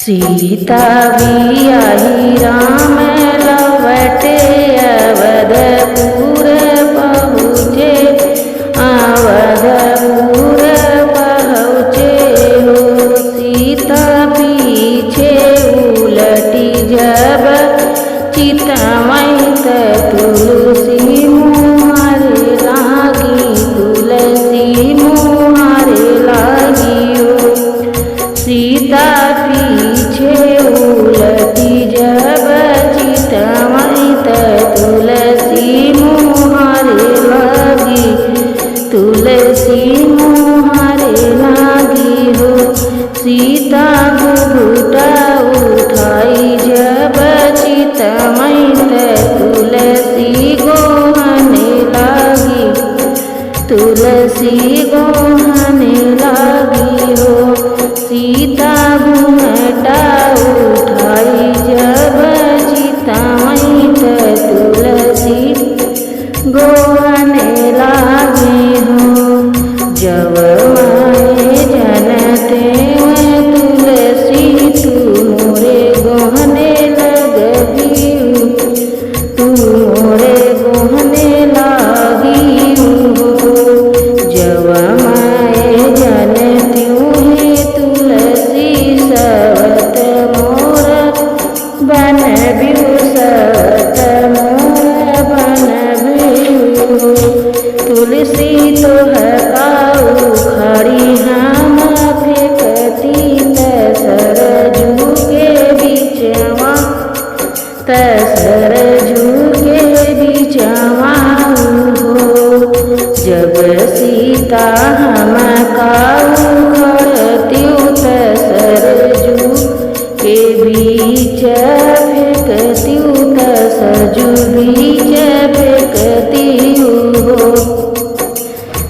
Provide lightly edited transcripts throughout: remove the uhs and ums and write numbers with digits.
सीता बियाही राम लवटे अवधपुर पहुँचे, अवधपुर पहुँचे हो। सीता पीछे उलटी जब चितमई तुलसी मुहारे लागी, तुलसी मुहारे लागी हो। सीता पीछे उलटी जब चितमई तुलसी मुहारे लागी, तुलसी मुहारे लागी हो। सीता घुघुटा उठाई जब चितमई तुलसी गोहने लागी, तुलसी गोहने लागी हो। सीता घूंघटा उठाई जब चितमई तुलसी गोहने लागी हो। जब माए जनते तुलसी तू मोरे गोहने लगबी, तू मोरे गोहने लागी हो। जब माए जनती तुलसी सवत मोर बनबियु, सवत मोर बनबियु। तुलसी तोहका उखाड़ी हम फेंकती सरजू के बीचवा, सरजू के बीचवा हो। जब सीता हमका उखड़ती सरजू के बीच फेंकती, सरजू बीच फेंकती हो।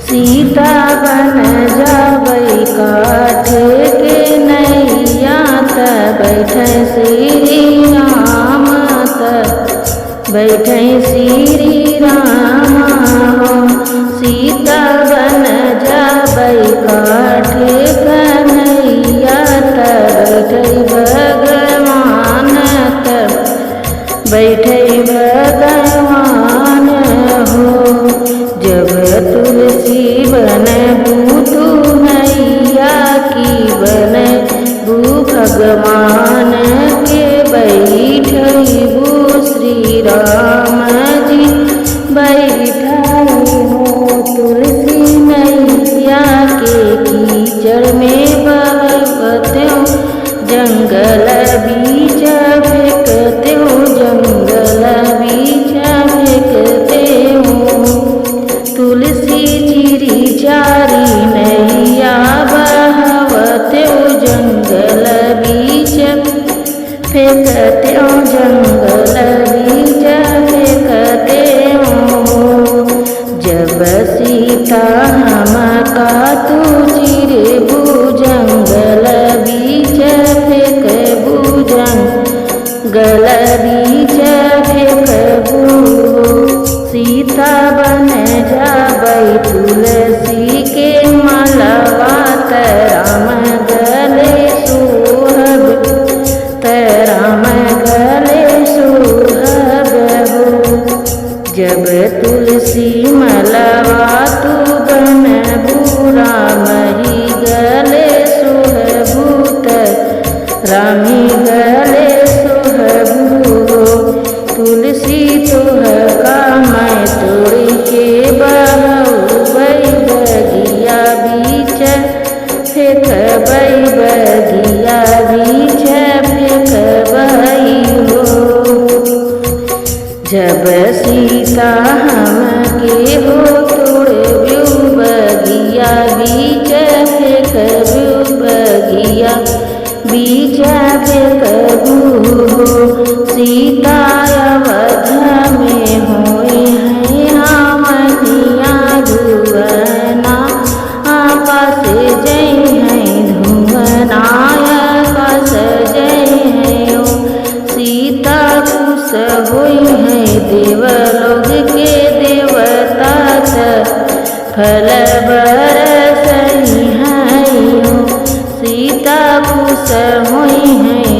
सीता बन जाबई काठ के नैया बैठे श्री राम, बैठे श्री राम हो। सीता बन जाबई काठ कन्हैया बैठे भगवान, बैठे भगवान हो। जब तुलसी बन बूतू नैया की बन बू भगवान के बैठबू श्री राम जी बैठाई हो। तुलसी नैया के कीचड़ में बहते जंगल बीच फेंकते हो, जंगल बीच फेंकते हो। तुलसी चिरी चारी नैया बहवते जंगल बीच फेंकते हो, जंगल बीच फेंकते हो। जब सीता हमका तू चिरबू जंगल बीच फेंकबू, जंगल बीच फेंकबू। सीता बन जाबई तुलसी के मालवा राम गले सोहब, राम गले सोहब हो। जब तुलसी मालवा तू बनबू राम ही गले सोहबू, रामी गले सोहबू हो। तुलसी तोहका मैं तोड़ के बहबई बगिया बीच फेंकबई, बगिया बीच फेंकबई हो। जब सीता हमके हो तोड़ब्यू बगिया बीच फेंकब्यू, बगिया बीच फेंकबू हो। सीता अवध में होए हैं हमनिया धुवना, आकाश जय हैं धुवना, आकाश जय हैं ओ। सीता खुश हुई है देवलोक के देवता, फल बरसई हैं। सीता खुश हुई हैं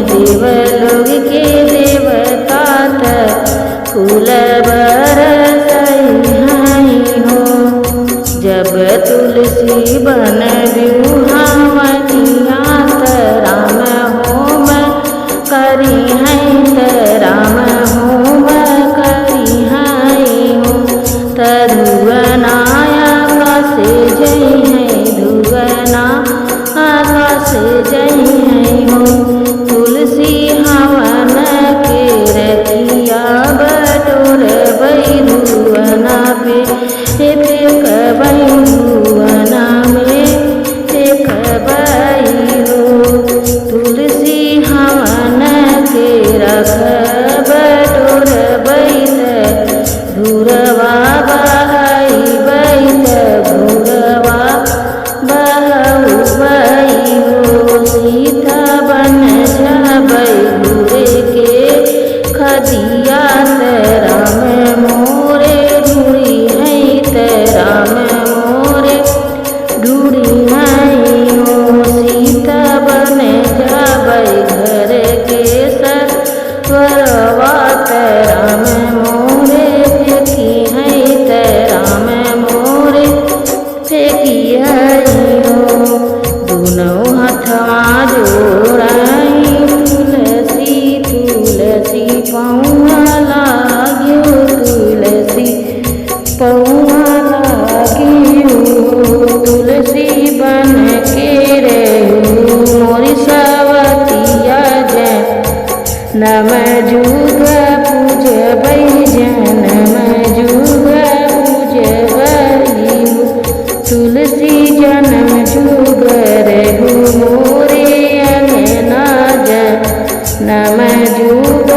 तुलसी हवन के रख बटोर बैत धुरवा बहाई बैत धुरवा बहु बई हो सीता बन जाबै घुरे के खदिया राम मोरे ढूढ़ी है राम मोरे ढूढ़ी है हो सीता बन जाबै घर के सरवरवा राम मोरे फेंकी है राम मोरे फेंकी है हो दुनों हथवा जोड़ाई तुलसी तुलसी पौआ लागियो तुलसी पौआ लागियो तुलसी बन के रहू मोरी सवतिया जय नम जुग पूजबै जनम जुग पूजबै तुलसी जनम जुग रहू मोरे अंगना नम जुग